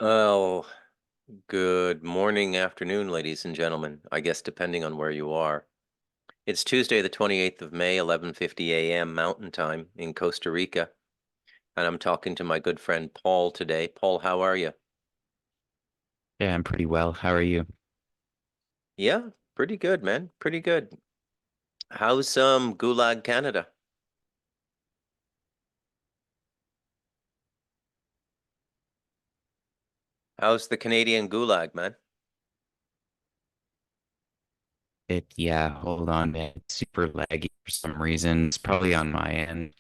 Oh, good morning, afternoon, ladies and gentlemen. I guess depending on where you are. It's Tuesday, the 28th of May, 11:50 a.m. Mountain Time in Costa Rica, and I'm talking to my good friend Paul today. Paul, how are you? Yeah, I'm pretty well. How are you? Yeah, pretty good, man. Pretty good. How's Gulag, Canada? How's the Canadian Gulag, man? Yeah, hold on, man. It's super laggy for some reason. It's probably on my end.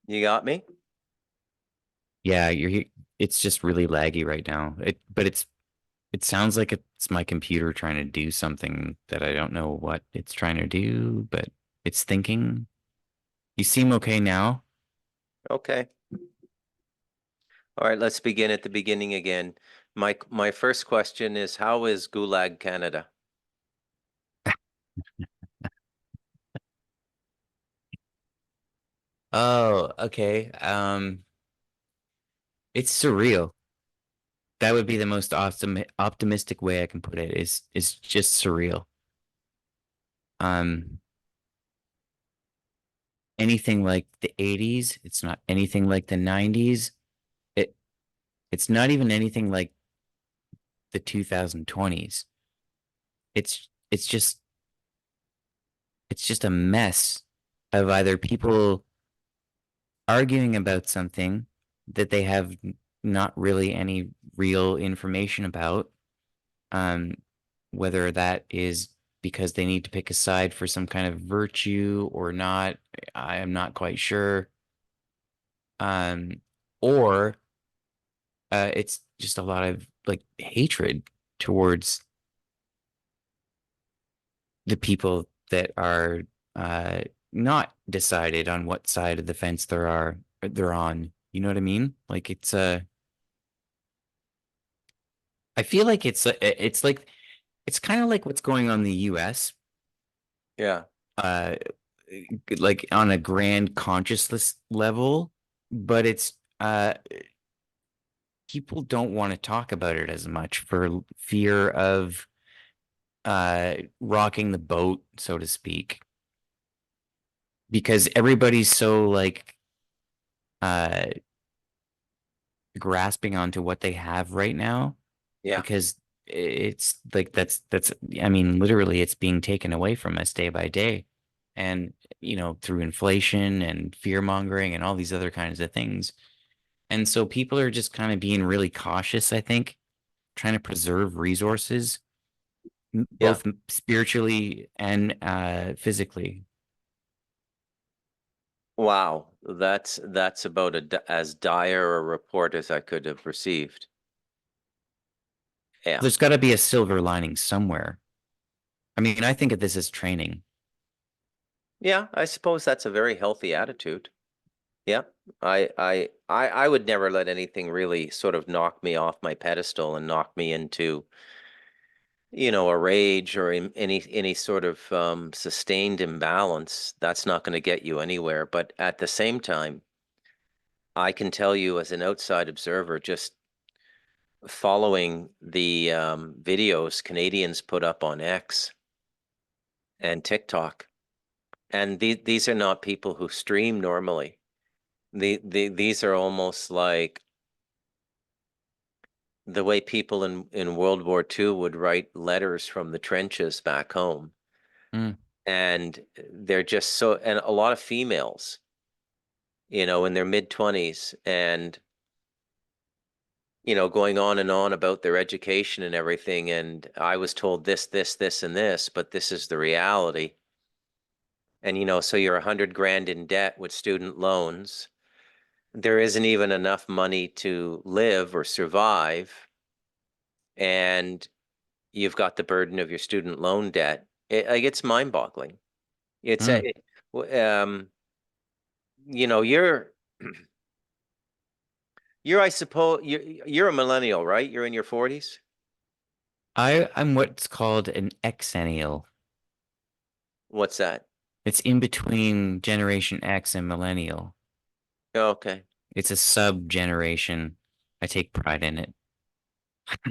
You got me? Yeah, it's just really laggy right now. It sounds like it's my computer trying to do something that I don't know what it's trying to do, but it's thinking. You seem okay now? Okay. All right, let's begin at the beginning again. My first question is, how is Gulag, Canada? Oh, okay. It's surreal. That would be the most optimistic way I can put it is just surreal. Um, Anything like the 80s. It's not anything like the 90s. It it's not even anything like the 2020s. It's just a mess of either people arguing about something that they have not really any real information about, um, whether that is because they need to pick a side for some kind of virtue or not. I am not quite sure. Um, or it's just a lot of like hatred towards the people that are uh, not decided on what side of the fence they're on. You know what I mean? Like I feel like it's kind of like what's going on in the U.S. Yeah. Uh, like on a grand consciousness level, but it's people don't want to talk about it as much for fear of rocking the boat, so to speak, because everybody's so like uh grasping onto what they have right now Yeah. because it's like that's I mean literally it's being taken away from us day by day, and through inflation and fear mongering and all these other kinds of things. And so people are just kind of being really cautious, I think, trying to preserve resources, Yeah. both spiritually and physically. Wow, that's about as dire a report as I could have received. Yeah. There's got to be a silver lining somewhere. I mean, I think of this as training. Yeah, I suppose that's a very healthy attitude. Yeah. I would never let anything really sort of knock me off my pedestal and knock me into, a rage or any sort of sustained imbalance. That's not going to get you anywhere. But at the same time, I can tell you as an outside observer, just following the videos Canadians put up on X and TikTok. And these are not people who stream normally. These are almost like the way people in World War II would write letters from the trenches back home. Mm, And they're just so, and a lot of females, in their mid 20s and, going on and on about their education and everything. And I was told this, this, this, and this, but this is the reality. And, so you're 100 grand in debt with student loans. There isn't even enough money to live or survive. And you've got the burden of your student loan debt. Like it's mind-boggling. It's mm. a, you know, you're I suppose, you're a millennial, right? You're in your 40s? I'm what's called an exennial. What's that? It's in between Generation X and millennial. Okay. It's a sub generation. I take pride in it.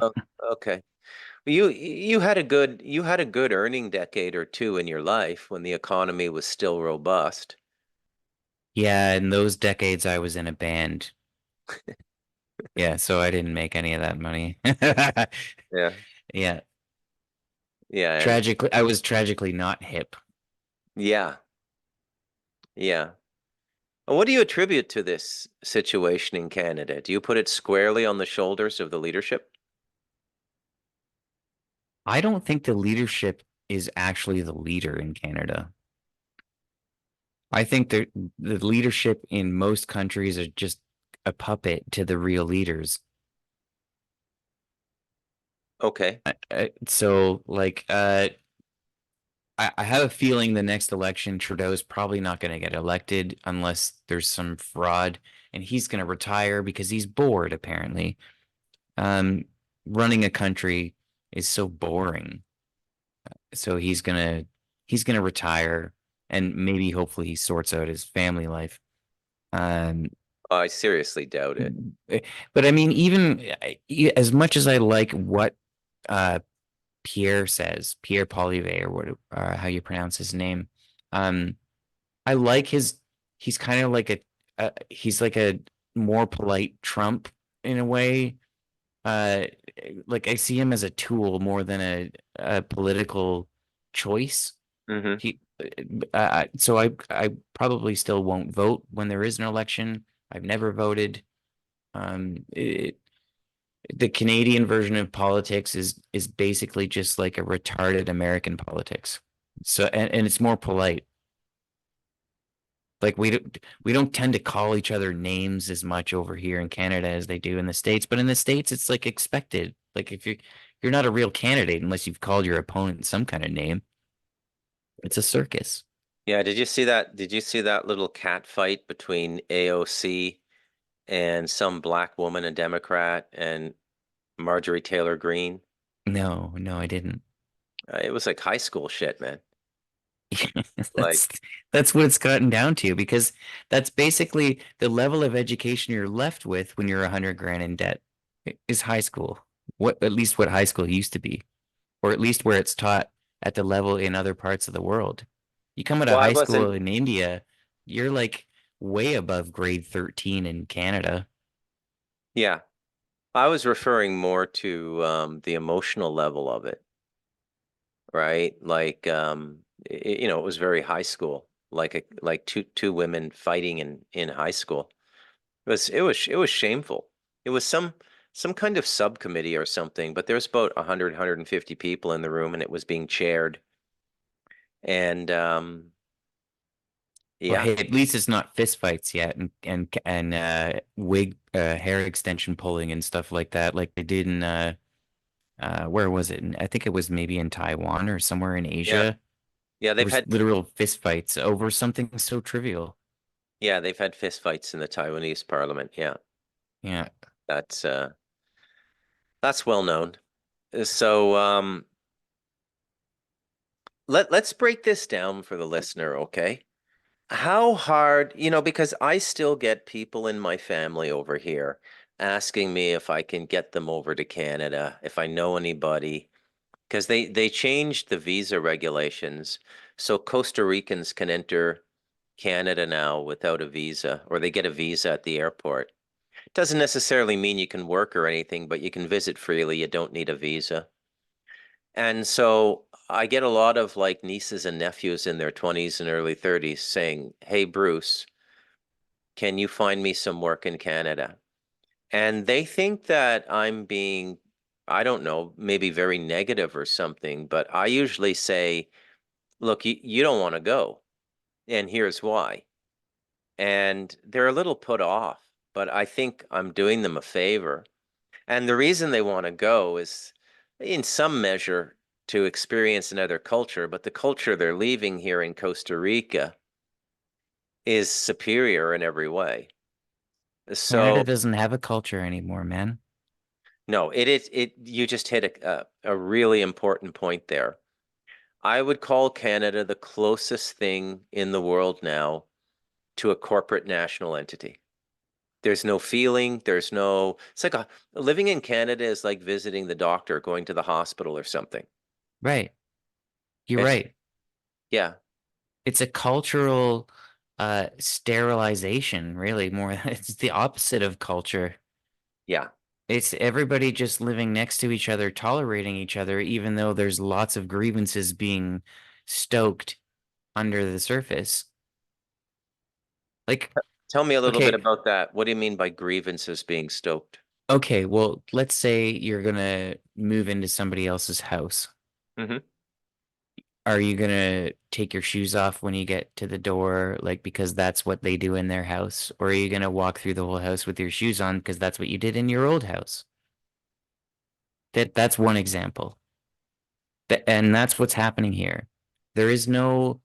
Oh, okay. You had a good earning decade or two in your life when the economy was still robust. Yeah, in those decades I was in a band. Yeah, so I didn't make any of that money. Yeah. Yeah, Yeah, and tragically, I was tragically not hip. yeah, yeah. And what do you attribute to this situation in Canada? Do you put it squarely on the shoulders of the leadership? I don't think the leadership is actually the leader in Canada. I think the leadership in most countries are just a puppet to the real leaders. Okay. So like I have a feeling the next election Trudeau's probably not going to get elected unless there's some fraud and he's going to retire because he's bored apparently. Um Running a country is so boring. So he's gonna retire and maybe hopefully he sorts out his family life. Um I seriously doubt it. eh, but I mean even as much as I like what uh Pierre says, Pierre Polivet or what how you pronounce his name. Um, I like his. He's kind of like he's like a more polite Trump in a way. Uh, like I see him as a tool more than a political choice. Hmm. He, so I probably still won't vote when there is an election. I've never voted. It, the Canadian version of politics is basically just like a retarded American politics. So and it's more polite. Like we don't tend to call each other names as much over here in Canada as they do in the States, but in the States it's like expected. Like if you're not a real candidate unless you've called your opponent some kind of name. It's a circus. Yeah, did you see that? Did you see that little cat fight between AOC and some black woman, a Democrat, and Marjorie Taylor Greene? No, no, I didn't. It was like high school shit, man. Like, That's that's what it's gotten down to because that's basically the level of education you're left with when you're 100 grand in debt is high school. What at least what high school used to be, or at least where it's taught at the level in other parts of the world. You come out of well, I high school wasn't, in India, you're like way above grade 13 in Canada. yeah, I was referring more to the emotional level of it, right? Like, it was very high school, like two women fighting in high school. It was shameful. It was some kind of subcommittee or something, but there was about 150 people in the room, and it was being chaired. And Well, yeah, hey, at least it's not fist fights yet and wig hair extension pulling and stuff like that, like they did in where was it? I think it was maybe in Taiwan or somewhere in yeah, Asia. yeah. There was literal fist fights over something so trivial. They've had fist fights in the Taiwanese parliament. Yeah, Yeah. that's that's well known. So let's break this down for the listener, okay? How hard, because I still get people in my family over here asking me if I can get them over to Canada, if I know anybody, because they changed the visa regulations so Costa Ricans can enter Canada now without a visa, or they get a visa at the airport. Doesn't necessarily mean you can work or anything, but you can visit freely. You don't need a visa. And so I get a lot of like nieces and nephews in their 20s and early 30s saying, "Hey, Bruce, can you find me some work in Canada?" And they think that I'm being, I don't know, maybe very negative or something, but I usually say, look, you don't want to go, and here's why. And they're a little put off, but I think I'm doing them a favor. And the reason they want to go is, in some measure, to experience another culture, but the culture they're leaving here in Costa Rica is superior in every way. Canada So doesn't have a culture anymore, man. no, you just hit a really important point there. I would call Canada the closest thing in the world now to a corporate national entity. There's no feeling, it's like living in Canada is like visiting the doctor, going to the hospital or something. Right. You're It's, right. yeah, It's a cultural sterilization, really, more. It's the opposite of culture. yeah. It's everybody just living next to each other, tolerating each other, even though there's lots of grievances being stoked under the surface. Like, Tell me a little bit okay, about that. What do you mean by grievances being stoked? okay, well, let's say you're gonna move into somebody else's house. Hmm. Are you gonna take your shoes off when you get to the door, like because that's what they do in their house? Or are you gonna walk through the whole house with your shoes on because that's what you did in your old house? That's one example. And that's what's happening here. There is no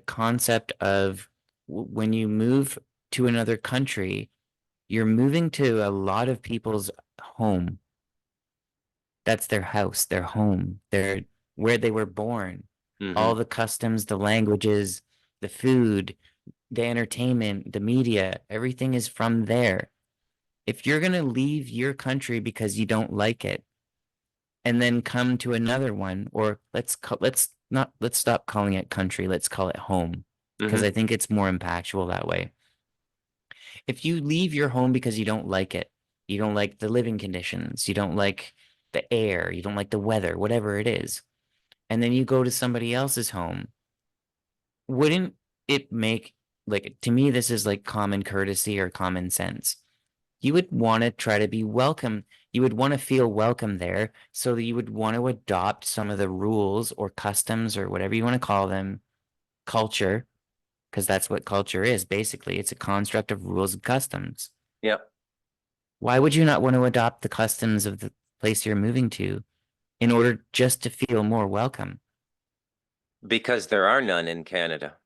concept of when you move to another country, you're moving to a lot of people's home. That's their house, their home, their where they were born. Hmm. All the customs, the languages, the food, the entertainment, the media, everything is from there. If you're going to leave your country because you don't like it and then come to another one, or let's stop calling it country, let's call it home because I Hmm. think it's more impactful that way. If you leave your home because you don't like it, you don't like the living conditions, you don't like the air, you don't like the weather, whatever it is, and then you go to somebody else's home, wouldn't it make, like, to me this is like common courtesy or common sense. You would want to try to be welcome. You would want to feel welcome there, so that you would want to adopt some of the rules or customs or whatever you want to call them, culture, because that's what culture is basically. It's a construct of rules and customs. Yeah, Why would you not want to adopt the customs of the place you're moving to in order just to feel more welcome? because there are none in Canada.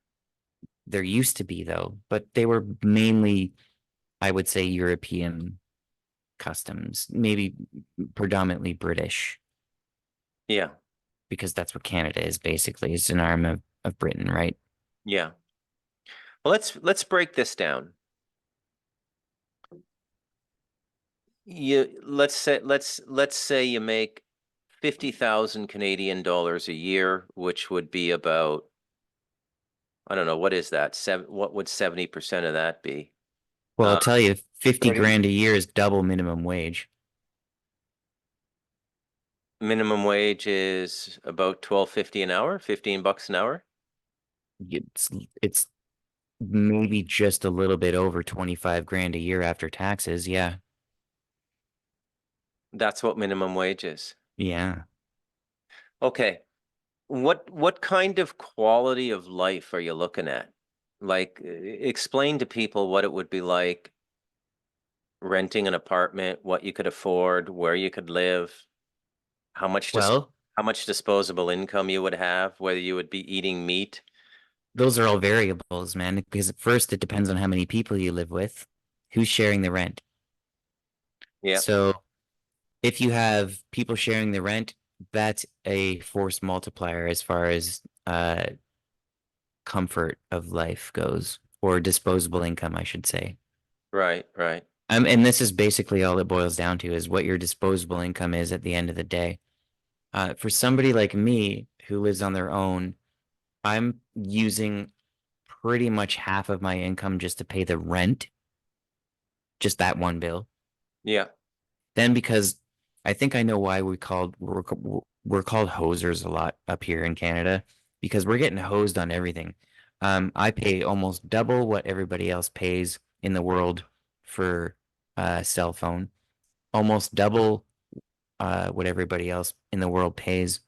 There used to be, though, but they were mainly, I would say, European customs, maybe predominantly British, Yeah, because that's what Canada is basically. It's an arm of Britain, right? yeah. Well, let's break this down. Let's say you make 50,000 Canadian dollars a year, which would be about, I don't know, what is that? What would 70% of that be? Well, I'll Uh, tell you, 50 30 grand a year is double minimum wage. minimum wage is about 12.50 an hour, 15 bucks an hour. It's it's maybe just a little bit over 25 grand a year after taxes. Yeah. That's what minimum wage is. Yeah. Okay. What kind of quality of life are you looking at? Like, explain to people what it would be like renting an apartment, what you could afford, where you could live, how much dis Well, how much disposable income you would have, whether you would be eating meat. those are all variables, man, because at first it depends on how many people you live with, who's sharing the rent. Yeah, So if you have people sharing the rent, that's a force multiplier as far as comfort of life goes, or disposable income, I should say. right, right. And this is basically all it boils down to is what your disposable income is at the end of the day. For somebody like me who lives on their own, I'm using pretty much half of my income just to pay the rent, just that one bill. Yeah. Then because I think I know why we're called hosers a lot up here in Canada because we're getting hosed on everything. I pay almost double what everybody else pays in the world for a cell phone, almost double what everybody else in the world pays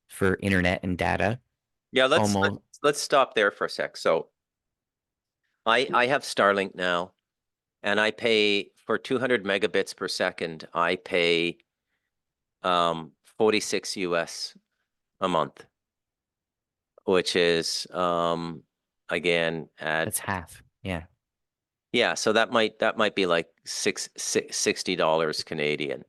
for internet and data. Yeah, Almost, let's stop there for a sec. So I have Starlink now, and I pay for 200 megabits per second, I pay 46 US a month, which is again at that's half. Yeah. Yeah, so that might be like $60 Canadian,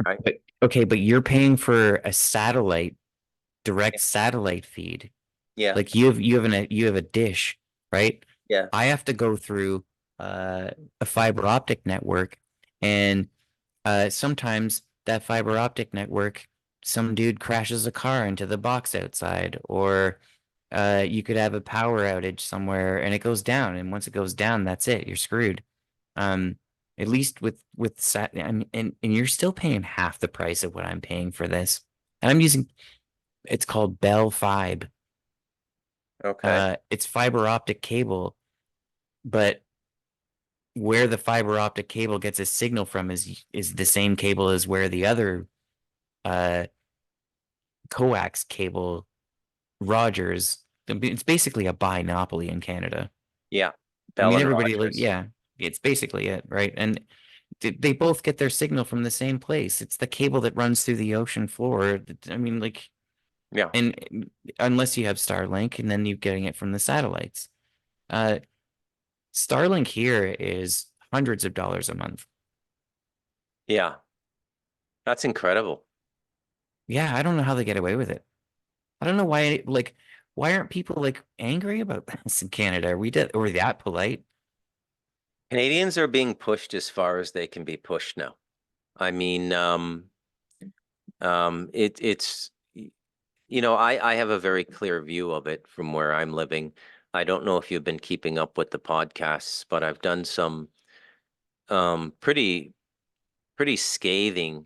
right? But okay, but you're paying for a satellite, Yeah. direct satellite feed. Yeah. Like you have a dish, right? Yeah. I have to go through uh, a fiber optic network, and sometimes that fiber optic network, some dude crashes a car into the box outside, or you could have a power outage somewhere and it goes down, and once it goes down, that's it. You're screwed. Um, at least with sat, and you're still paying half the price of what I'm paying for this. And I'm using it's called Bell Fibe. Okay. It's fiber optic cable, but where the fiber optic cable gets a signal from is the same cable as where the other uh coax cable Rogers. It's basically a binopoly in Canada. Yeah. I Bell mean, and everybody like, Rogers. yeah, it's basically it, right? And they both get their signal from the same place. It's the cable that runs through the ocean floor. I mean, like, Yeah. and unless you have Starlink, and then you're getting it from the satellites. Uh, Starlink here is hundreds of dollars a month. Yeah. That's incredible. Yeah, I don't know how they get away with it. I don't know why, like, why aren't people like angry about this in Canada? Are we that polite? Canadians are being pushed as far as they can be pushed now. I mean, it's I have a very clear view of it from where I'm living. I don't know if you've been keeping up with the podcasts, but I've done some pretty scathing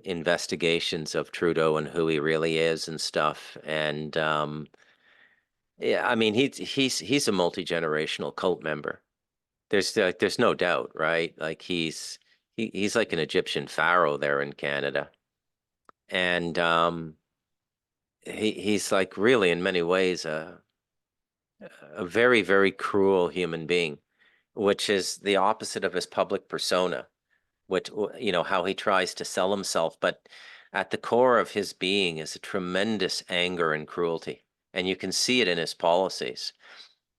investigations of Trudeau and who he really is and stuff. And yeah, I mean he's a multi-generational cult member. There's no doubt, right? Like he's like an Egyptian pharaoh there in Canada. And he's like really in many ways a very, very cruel human being, which is the opposite of his public persona, which, how he tries to sell himself. But at the core of his being is a tremendous anger and cruelty. And you can see it in his policies.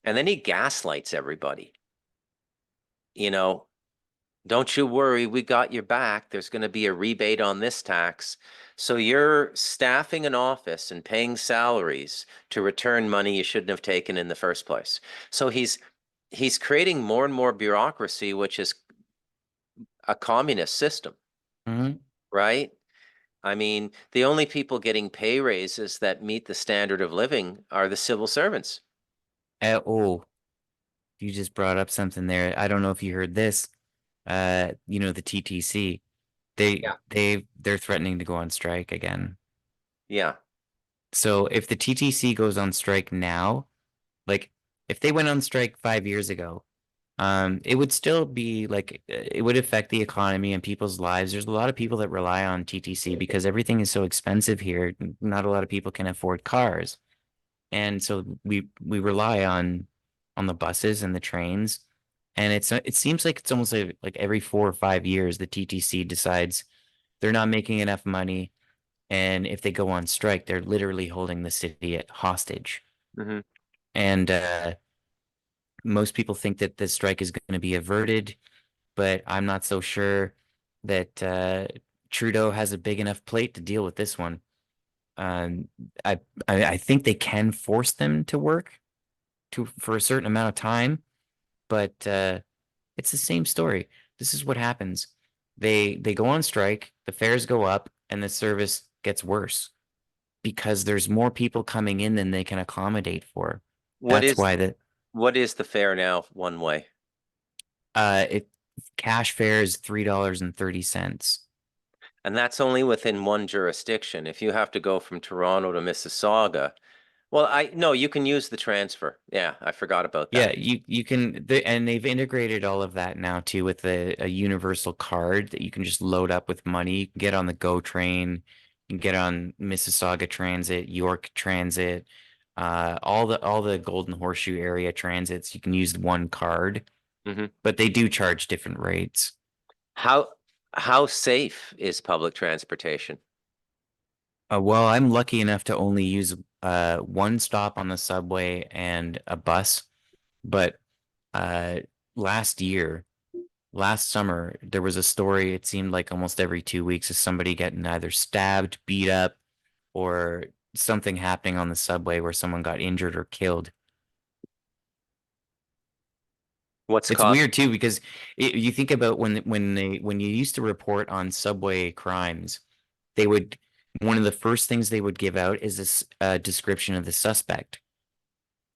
And then he gaslights everybody. You know, don't you worry, we got your back. There's going to be a rebate on this tax. So you're staffing an office and paying salaries to return money you shouldn't have taken in the first place. So he's creating more and more bureaucracy, which is a communist system, Hmm. right? I mean, the only people getting pay raises that meet the standard of living are the civil servants. Oh, you just brought up something there. I don't know if you heard this. The TTC. Yeah. They're threatening to go on strike again. Yeah. So if the TTC goes on strike now, like if they went on strike 5 years ago, it would still be like it would affect the economy and people's lives. There's a lot of people that rely on TTC because everything is so expensive here. Not a lot of people can afford cars. And so we rely on the buses and the trains. And it seems like it's almost like every 4 or 5 years the TTC decides they're not making enough money, and if they go on strike, they're literally holding the city at hostage. Hmm. And most people think that this strike is going to be averted, but I'm not so sure that Trudeau has a big enough plate to deal with this one. Um, I, I think they can force them to work for a certain amount of time, but it's the same story. This is what happens. They go on strike, the fares go up, and the service gets worse because there's more people coming in than they can accommodate for. What That's is why what is the fare now one way? it cash fare is $3.30. And that's only within one jurisdiction. If you have to go from Toronto to Mississauga, well, I no, you can use the transfer. Yeah, I forgot about Yeah, that. you can and they've integrated all of that now too with a universal card that you can just load up with money. You can get on the GO train, you can get on Mississauga Transit, York Transit, all the Golden Horseshoe area transits. You can use one card, Hmm. but they do charge different rates. How how safe is public transportation? Well, I'm lucky enough to only use one stop on the subway and a bus, but uh, last year, last summer, there was a story. It seemed like almost every 2 weeks of somebody getting either stabbed, beat up, or something happening on the subway where someone got injured or killed. What's It's caused? weird too because you think about when you used to report on subway crimes, they would one of the first things they would give out is this description of the suspect,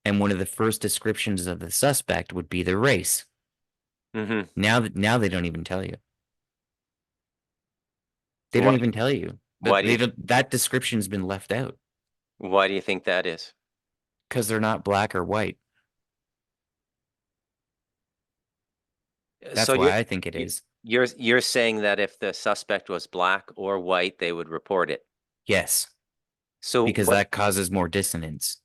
and one of the first descriptions of the suspect would be the race. Hmm. Now they don't even tell you. They Why? don't even tell you Why do you that description's been left out why do you think that is? because they're not black or white. So That's why I think it you- is. you're saying that if the suspect was black or white, they would report it. Yes, So because that causes more dissonance.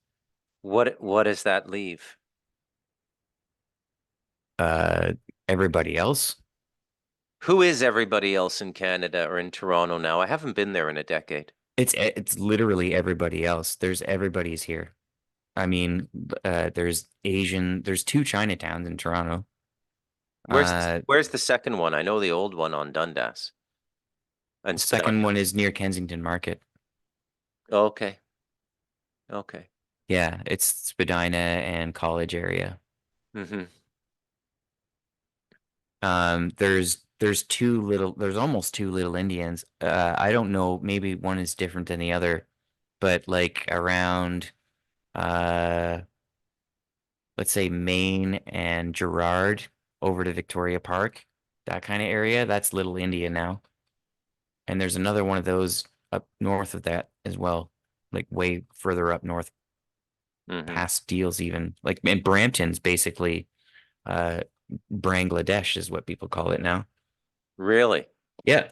what does that leave? Uh, Everybody else. Who is everybody else in Canada or in Toronto now? I haven't been there in a decade. It's literally everybody else. There's everybody's here. I mean, there's Asian. There's two Chinatowns in Toronto. Uh, Where's the second one? I know the old one on Dundas and the Spadina. second one is near Kensington Market. Okay. Okay. Yeah, it's Spadina and College area. Hmm. There's almost two little Indians. I don't know, maybe one is different than the other, but like around, uh, let's say Maine and Gerard over to Victoria Park, that kind of area, that's Little India now. And there's another one of those up north of that as well, like way further up north, Hmm. past Deals even. Like, and Brampton's basically, uh, Bangladesh is what people call it now. Really? Yeah.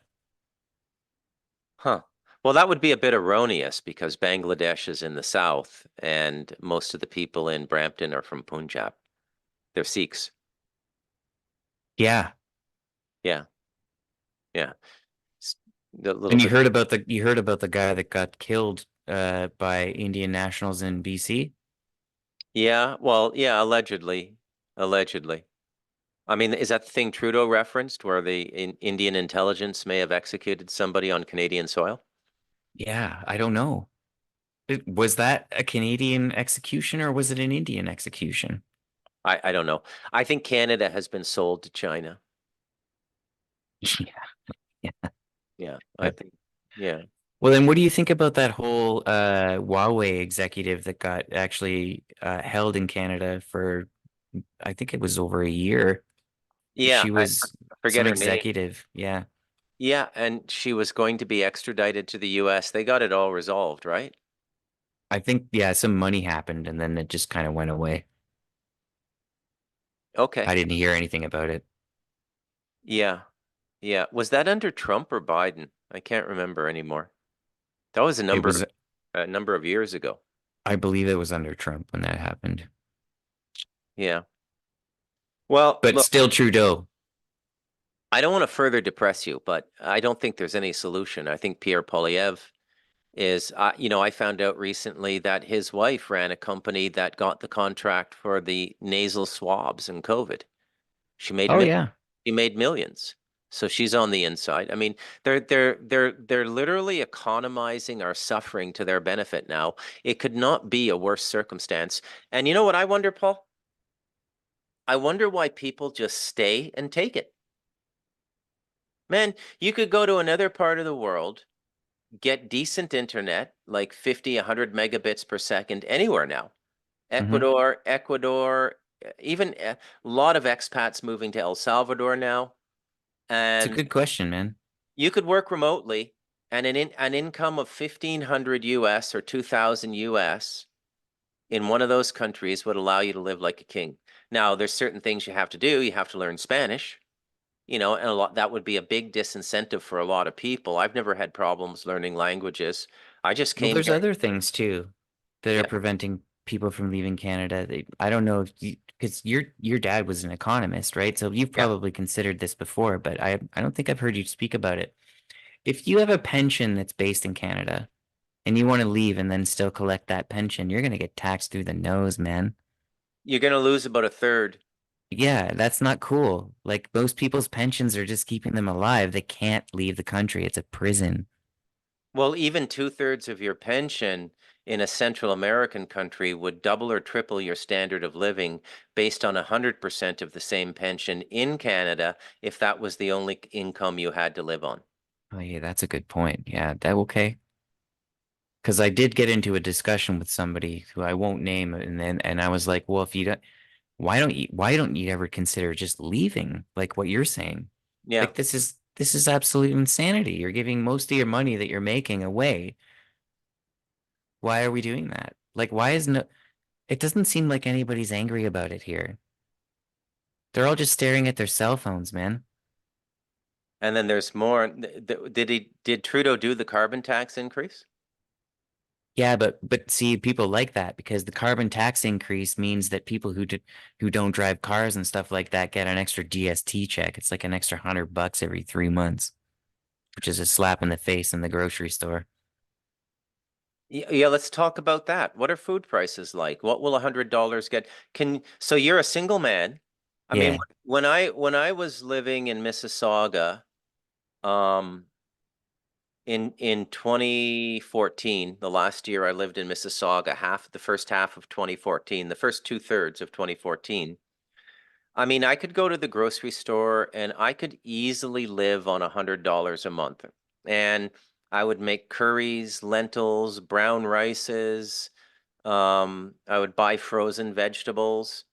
Huh. Well, that would be a bit erroneous because Bangladesh is in the south and most of the people in Brampton are from Punjab. They're Sikhs. Yeah. Yeah. Yeah. It's a little And bit. you heard about the guy that got killed by Indian nationals in BC? Yeah. Well, yeah, allegedly. Allegedly. I mean, is that the thing Trudeau referenced where the Indian intelligence may have executed somebody on Canadian soil? Yeah, I don't know. Was that a Canadian execution or was it an Indian execution? I don't know. I think Canada has been sold to China. Yeah, yeah. Yeah, I But think. Yeah. well, then what do you think about that whole Huawei executive that got actually held in Canada for I think it was over a year. Yeah, She was forget some her name. executive. Yeah. Yeah, and she was going to be extradited to the US. They got it all resolved, right? I think yeah, some money happened and then it just kind of went away. I Okay. didn't hear anything about it. Yeah. Yeah. Was that under Trump or Biden? I can't remember anymore. That was It was a number of years ago. I believe it was under Trump when that happened. Yeah. Well, But look, still Trudeau. I don't want to further depress you, but I don't think there's any solution. I think Pierre Poilievre is, I found out recently that his wife ran a company that got the contract for the nasal swabs and COVID. She made Oh mil yeah. She made millions. So she's on the inside. I mean, they're literally economizing our suffering to their benefit now. It could not be a worse circumstance. And you know what I wonder, Paul? I wonder why people just stay and take it. Man, you could go to another part of the world, get decent internet, like 50, 100 megabits per second anywhere now. Hmm. Ecuador, even a lot of expats moving to El Salvador now. It's a And good question, man. you could work remotely and an income of 1500 US or 2000 US in one of those countries would allow you to live like a king. Now, there's certain things you have to do. You have to learn Spanish, and a lot that would be a big disincentive for a lot of people. I've never had problems learning languages. I just Well, came there's here. other things too that are Yeah, preventing people from leaving Canada. I don't know if because your dad was an economist, right? So you've yeah. probably considered this before, but I don't think I've heard you speak about it. If you have a pension that's based in Canada and you want to leave and then still collect that pension, you're gonna get taxed through the nose, man. You're going to lose about a third. Yeah, that's not cool. Like most people's pensions are just keeping them alive. They can't leave the country. It's a prison. Well, even two-thirds of your pension in a Central American country would double or triple your standard of living based on 100% of the same pension in Canada if that was the only income you had to live on. Oh yeah, that's a good point. Yeah, that okay. Because I did get into a discussion with somebody who I won't name, and I was like, well, if you don't, why don't you ever consider just leaving, like what you're saying? Yeah. Like this is absolute insanity. You're giving most of your money that you're making away. Why are we doing that? Like, why is no? It doesn't seem like anybody's angry about it here. They're all just staring at their cell phones, man. And then there's more. Did Trudeau do the carbon tax increase? Yeah, but see, people like that because the carbon tax increase means that people who don't drive cars and stuff like that get an extra GST check. It's like an extra $100 every 3 months, which is a slap in the face in the grocery store. Yeah, let's talk about that. What are food prices like? What will $100 get? So you're a single man. I mean, Yeah. when I was living in Mississauga, um, in 2014, the last year I lived in Mississauga, the first half of 2014, the first two-thirds of 2014. I mean, I could go to the grocery store and I could easily live on $100 a month. And I would make curries, lentils, brown rices. I would buy frozen vegetables,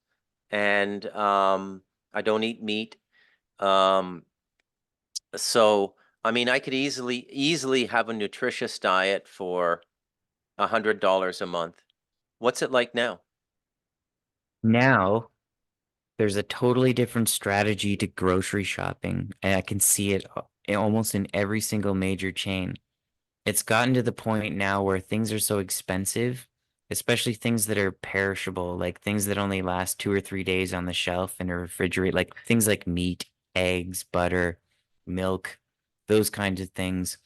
and I don't eat meat. Um, so I mean, I could easily have a nutritious diet for $100 a month. What's it like now? Now there's a totally different strategy to grocery shopping, and I can see it almost in every single major chain. It's gotten to the point now where things are so expensive, especially things that are perishable, like things that only last 2 or 3 days on the shelf in a refrigerator, like things like meat, eggs, butter, milk, those kinds of things.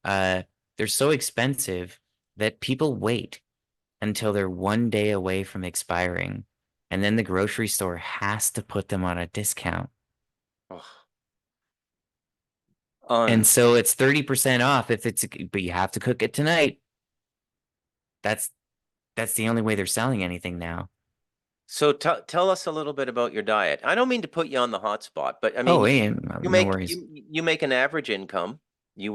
Uh, they're so expensive that people wait until they're 1 day away from expiring, and then the grocery store has to put them on a discount. Oh, And un so it's 30% off if but you have to cook it tonight. That's that's the only way they're selling anything now. So tell us a little bit about your diet. I don't mean to put you on the hot spot, but I Oh, mean, yeah, you no make worries. you make an average income.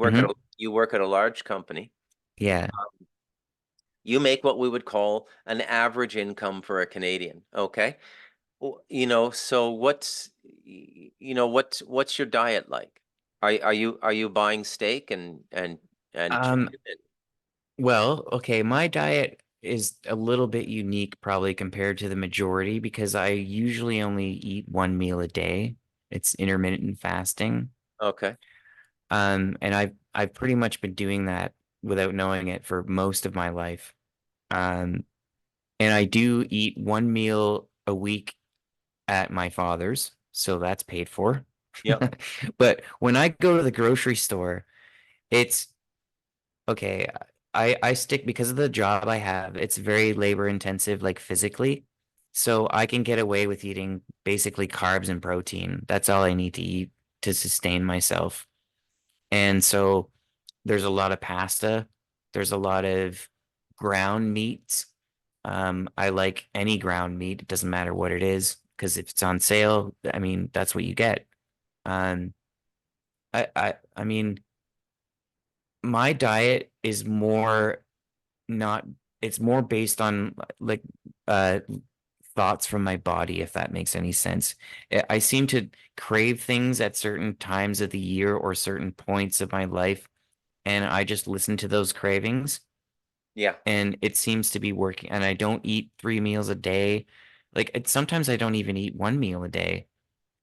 Hmm. You work at a large company. Yeah. You make what we would call an average income for a Canadian, okay? So what's your diet like? Are you buying steak and Um, chicken? well, okay, my diet is a little bit unique probably compared to the majority because I usually only eat one meal a day. It's intermittent fasting. Okay. And I've pretty much been doing that without knowing it for most of my life. Um, and I do eat one meal a week at my father's, so that's paid for. Yep. But when I go to the grocery store, it's okay. I stick because of the job I have, it's very labor intensive, like physically. So I can get away with eating basically carbs and protein. That's all I need to eat to sustain myself. And so there's a lot of pasta. There's a lot of ground meats. I like any ground meat. It doesn't matter what it is, because if it's on sale, I mean, that's what you get. Um, I mean, my diet is more not, it's more based on like uh thoughts from my body, if that makes any sense. I seem to crave things at certain times of the year or certain points of my life, and I just listen to those cravings, Yeah. and it seems to be working. And I don't eat 3 meals a day. Like sometimes I don't even eat one meal a day.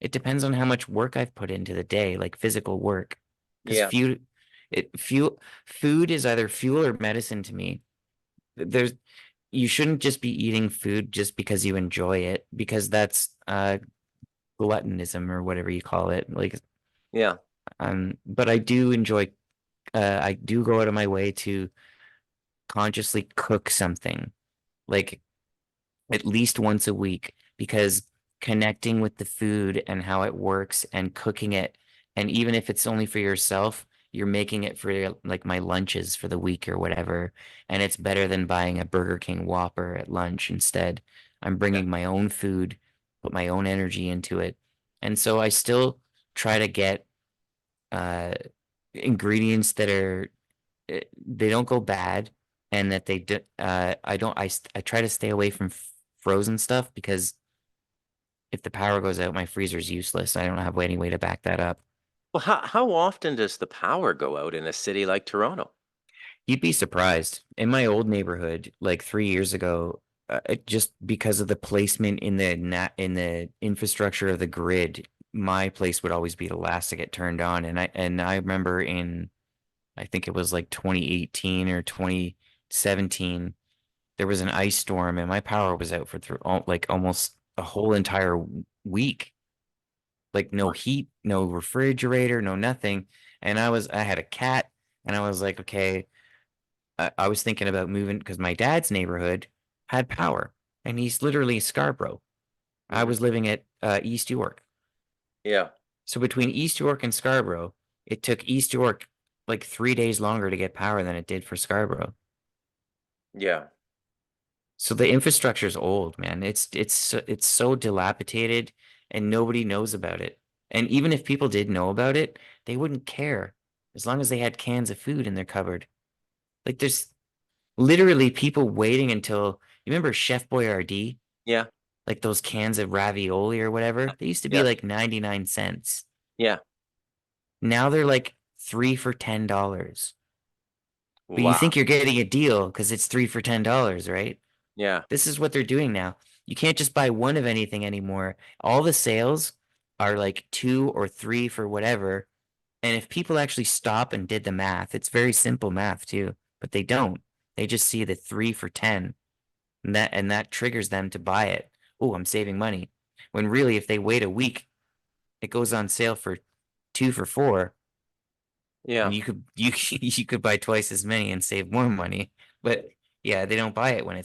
It depends on how much work I've put into the day, like physical work. Because Yeah. food is either fuel or medicine to me. There's You shouldn't just be eating food just because you enjoy it, because that's gluttonism or whatever you call it. Like Yeah. but I do enjoy I do go out of my way to consciously cook something like at least once a week, because connecting with the food and how it works and cooking it. And even if it's only for yourself, you're making it for like my lunches for the week or whatever. And it's better than buying a Burger King Whopper at lunch instead. I'm Yeah. bringing my own food, put my own energy into it. And so I still try to get uh ingredients that are they don't go bad and that they do, I don't I try to stay away from frozen stuff because if the power goes out, my freezer's useless. I don't have any way to back that up. Well, how often does the power go out in a city like Toronto? You'd be surprised. In my old neighborhood, like 3 years ago, just because of the placement in the infrastructure of the grid, my place would always be the last to get turned on. And I remember I think it was like 2018 or 2017, there was an ice storm and my power was out for like almost a whole entire week. Like no heat, no refrigerator, no nothing. And I had a cat and I was like, okay, I was thinking about moving because my dad's neighborhood had power and he's literally Scarborough. I Hmm. was living at East York. Yeah. So between East York and Scarborough, it took East York like 3 days longer to get power than it did for Scarborough. Yeah. So the infrastructure is old, man. It's so dilapidated and nobody knows about it. And even if people did know about it, they wouldn't care as long as they had cans of food in their cupboard. Like there's literally people waiting until you remember Chef Boyardee, Yeah. like those cans of ravioli or whatever. They used to be Yeah. like 99 cents. Yeah. Now they're like three for $10. But you Wow. think you're getting a deal because it's three for $10, right? Yeah. This is what they're doing now. You can't just buy one of anything anymore. All the sales are like two or three for whatever. And if people actually stop and did the math, it's very simple math too, but they don't. They just see the three for 10 and that triggers them to buy it. Oh, I'm saving money. When really, if they wait a week, it goes on sale for two for four, and Yeah. you could buy twice as many and save more money. But yeah, they don't buy it when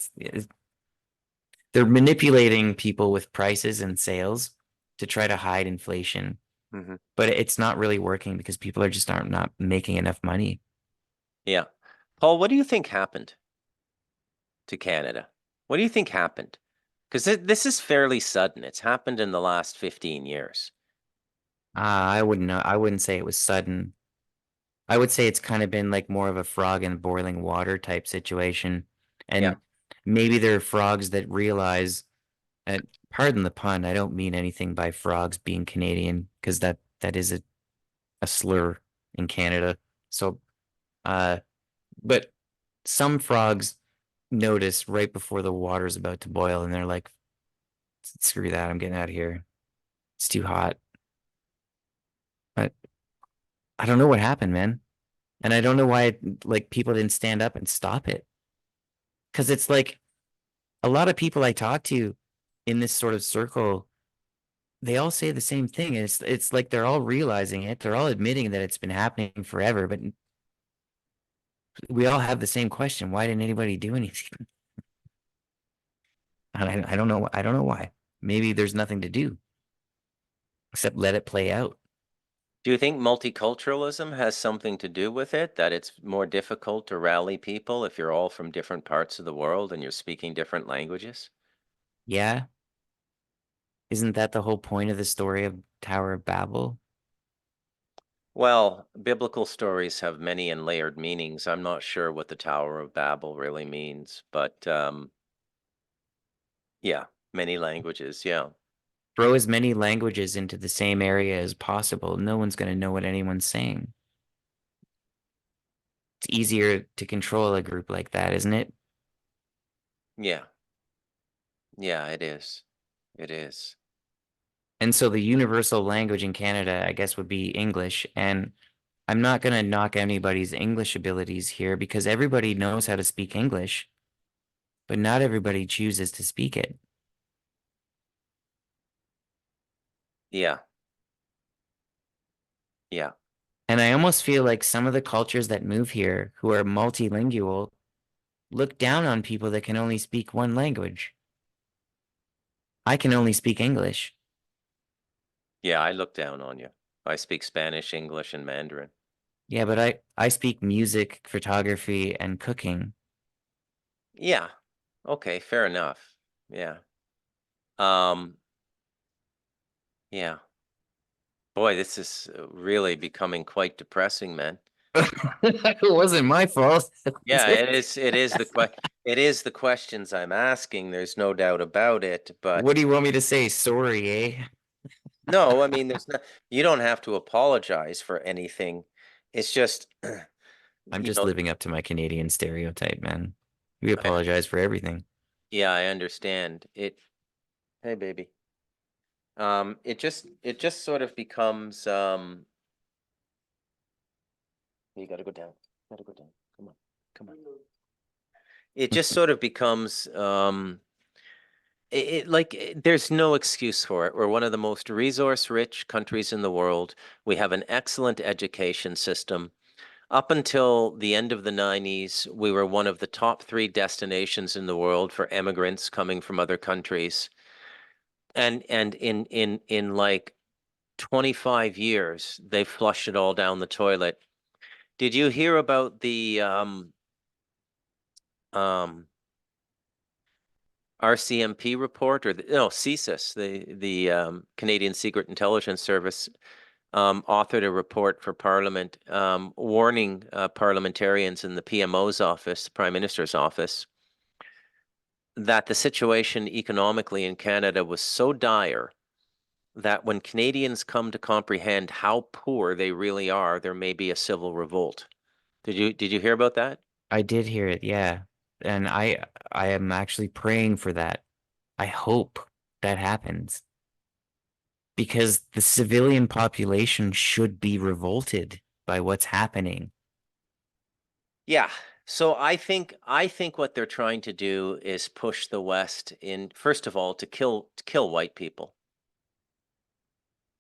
they're manipulating people with prices and sales to try to hide inflation, Hmm. but it's not really working because people are just aren't not making enough money. Yeah. Paul, what do you think happened to Canada? What do you think happened? Because this is fairly sudden. It's happened in the last 15 years. I wouldn't know. I wouldn't say it was sudden. I would say it's kind of been like more of a frog in boiling water type situation. Yeah. And maybe there are frogs that realize, and pardon the pun, I don't mean anything by frogs being Canadian because that is a slur in Canada. So, uh, but some frogs notice right before the water's about to boil and they're like, screw that, I'm getting out of here. It's too hot. But I don't know what happened, man. And I don't know why like people didn't stand up and stop it. Because it's like a lot of people I talk to in this sort of circle, they all say the same thing. It's like they're all realizing it. They're all admitting that it's been happening forever, but we all have the same question. Why didn't anybody do anything? And I don't know. I don't know why. Maybe there's nothing to do except let it play out. Do you think multiculturalism has something to do with it? That it's more difficult to rally people if you're all from different parts of the world and you're speaking different languages? Yeah. Isn't that the whole point of the story of Tower of Babel? Well, biblical stories have many and layered meanings. I'm not sure what the Tower of Babel really means, but yeah, many languages. Yeah. Throw as many languages into the same area as possible. No one's going to know what anyone's saying. It's easier to control a group like that, isn't it? Yeah. Yeah, it is. It is. And so the universal language in Canada, I guess, would be English. And I'm not going to knock anybody's English abilities here because everybody knows how to speak English, but not everybody chooses to speak it. Yeah. Yeah. And I almost feel like some of the cultures that move here who are multilingual look down on people that can only speak one language. I can only speak English. Yeah, I look down on you. I speak Spanish, English, and Mandarin. Yeah, but I speak music, photography, and cooking. Yeah. Okay, fair enough. Yeah. Um, yeah. Boy, this is really becoming quite depressing, man. It wasn't my fault. Yeah, it is it is the questions I'm asking. There's no doubt about it, What but do you want me to say? Sorry, eh? no, I mean, there's not, you don't have to apologize for anything. It's just, I'm you just know, living up to my Canadian stereotype, man. We I, apologize for everything. yeah, I understand it. Hey, baby. It just sort of becomes, you gotta go down. Gotta go down. Come on. Come on. It just sort of becomes, there's no excuse for it. We're one of the most resource-rich countries in the world. We have an excellent education system. Up until the end of the 90s, we were one of the top three destinations in the world for immigrants coming from other countries. And in like 25 years, they flushed it all down the toilet. Did you hear about the um RCMP report or no, CSIS, the Canadian Secret Intelligence Service authored a report for Parliament warning parliamentarians in the PMO's office, the Prime Minister's office, that the situation economically in Canada was so dire that when Canadians come to comprehend how poor they really are, there may be a civil revolt. Did you hear about that? I did hear it, yeah. And I am actually praying for that. I hope that happens because the civilian population should be revolted by what's happening. Yeah. So I think what they're trying to do is push the West in, first of all, to kill white people.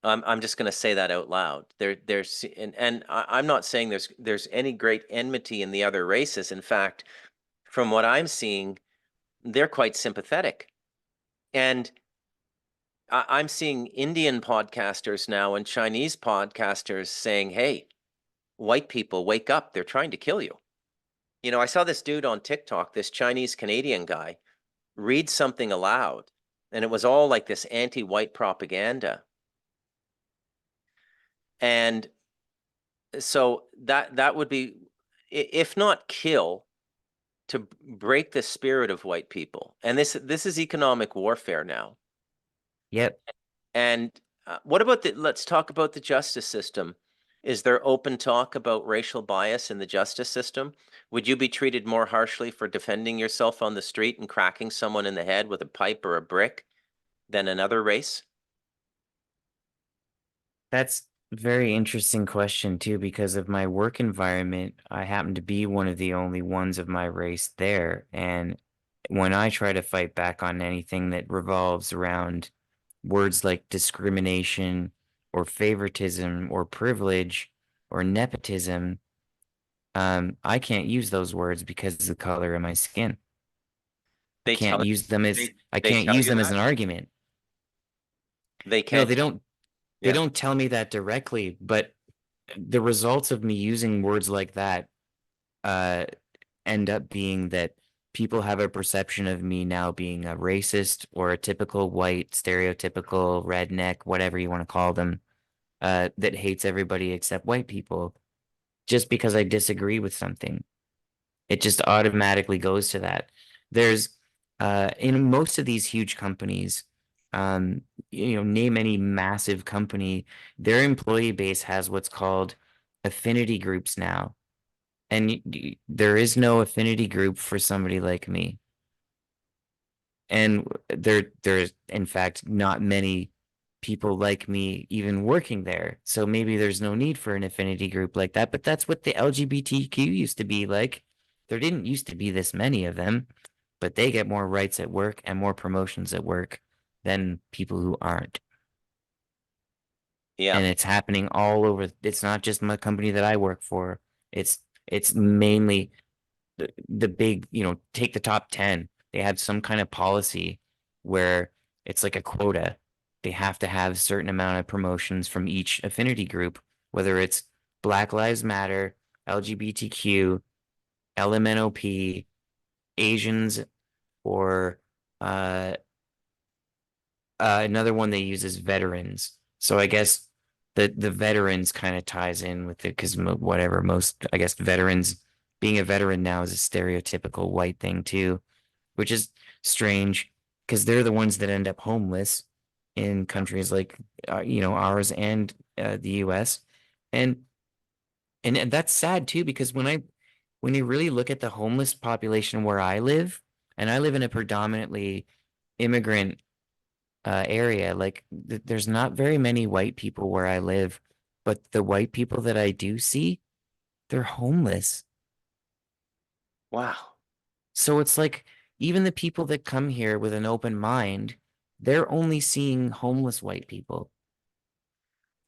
I'm just going to say that out loud. There's and I'm not saying there's any great enmity in the other races. In fact, from what I'm seeing, they're quite sympathetic. And I'm seeing Indian podcasters now and Chinese podcasters saying, "Hey, white people, wake up. They're trying to kill you." I saw this dude on TikTok, this Chinese Canadian guy, read something aloud, and it was all like this anti-white propaganda. And so that would be, if not kill, to break the spirit of white people. And this is economic warfare now. Yep. And what about let's talk about the justice system. Is there open talk about racial bias in the justice system? Would you be treated more harshly for defending yourself on the street and cracking someone in the head with a pipe or a brick than another race? That's a very interesting question too, because of my work environment. I happen to be one of the only ones of my race there. And when I try to fight back on anything that revolves around words like discrimination or favoritism or privilege or nepotism, I can't use those words because of the color of my skin. I They can't tell use them as they I they can't tell use you them as that? an argument. They No, can't. they Yeah. don't tell me that directly, but the results of me using words like that uh end up being that people have a perception of me now being a racist or a typical white, stereotypical redneck, whatever you want to call them, that hates everybody except white people just because I disagree with something. It just automatically goes to that. There's in most of these huge companies, um, name any massive company, their employee base has what's called affinity groups now. And there is no affinity group for somebody like me. And there's in fact not many people like me even working there. So maybe there's no need for an affinity group like that, but that's what the LGBTQ used to be like. There didn't used to be this many of them, but they get more rights at work and more promotions at work than people who aren't. Yeah. And it's happening all over. It's not just my company that I work for. It's it's mainly the big, take the top 10. They have some kind of policy where It's like a quota. They have to have a certain amount of promotions from each affinity group, whether it's Black Lives Matter, LGBTQ, LMNOP, Asians, or uh, another one they use is veterans. So I guess the veterans kind of ties in with it because whatever most I guess veterans being a veteran now is a stereotypical white thing too, which is strange because they're the ones that end up homeless in countries like ours and the U.S. and and that's sad too because when you really look at the homeless population where I live, and I live in a predominantly immigrant area. Like there's not very many white people where I live, but the white people that I do see, they're homeless. Wow. So it's like even the people that come here with an open mind, they're only seeing homeless white people.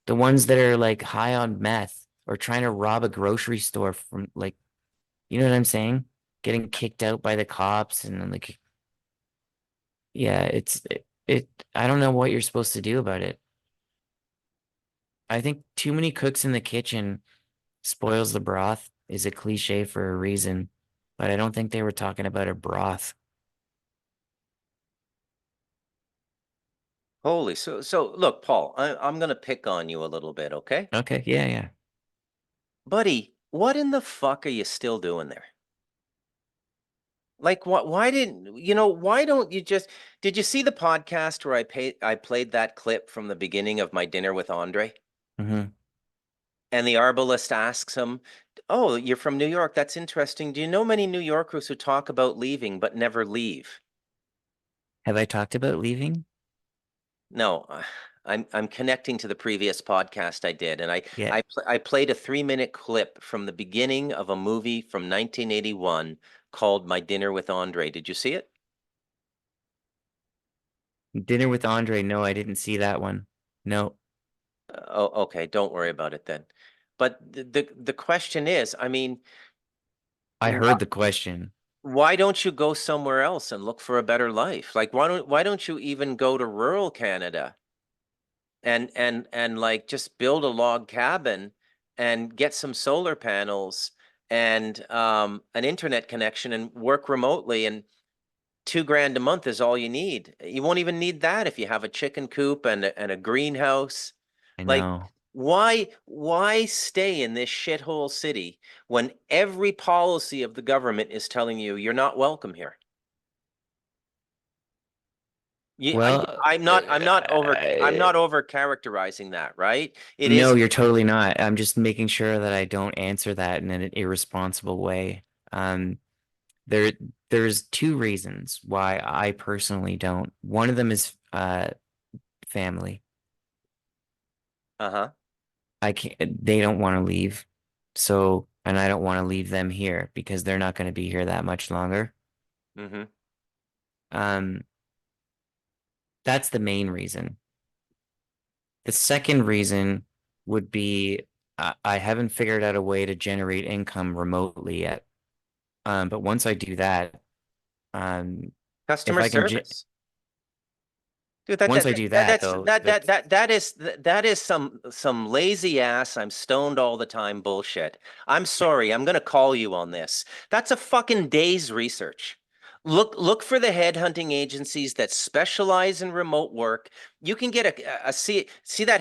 The ones that are like high on meth or trying to rob a grocery store from like, you know what I'm saying? Getting kicked out by the cops and then like, yeah, I don't know what you're supposed to do about it. I think too many cooks in the kitchen spoils the broth is a cliche for a reason, but I don't think they were talking about a broth. Holy, so look, Paul, I'm gonna pick on you a little bit, okay? Okay, yeah, yeah. Buddy, what in the fuck are you still doing there? Like, why didn't, why don't you just, did you see the podcast where I played that clip from the beginning of My Dinner with Andre? Hmm. And the arbalist asks him, "Oh, you're from New York. That's interesting. Do you know many New Yorkers who talk about leaving but never leave?" Have I talked about leaving? No, I'm connecting to the previous podcast I did, and Yeah. I played a 3-minute clip from the beginning of a movie from 1981 called My Dinner with Andre. Did you see it? Dinner with Andre. No, I didn't see that one. No, Oh, okay. Don't worry about it then. But the question is, I mean, I why, heard the question. why don't you go somewhere else and look for a better life? Like, why don't you even go to rural Canada and like just build a log cabin and get some solar panels and an internet connection and work remotely, and 2 grand a month is all you need. You won't even need that if you have a chicken coop and a greenhouse. I Like, know. why stay in this shithole city when every policy of the government is telling you you're not welcome here? Well, I'm not over characterizing that, right? It no, is. you're totally not. I'm just making sure that I don't answer that in an irresponsible way. There, there's two reasons why I personally don't. One of them is family. Uh-huh. I can't, they don't want to leave. So, and I don't want to leave them here because they're not going to be here that much longer. Mm-hmm. Um, that's the main reason. The second reason would be I haven't figured out a way to generate income remotely yet. But once I do that, um, if Customer I can, service. Dude, once I do that though, that is some lazy ass, I'm stoned all the time bullshit. I'm sorry, I'm gonna call you on this. That's a fucking day's research. Look for the headhunting agencies that specialize in remote work. You can get see that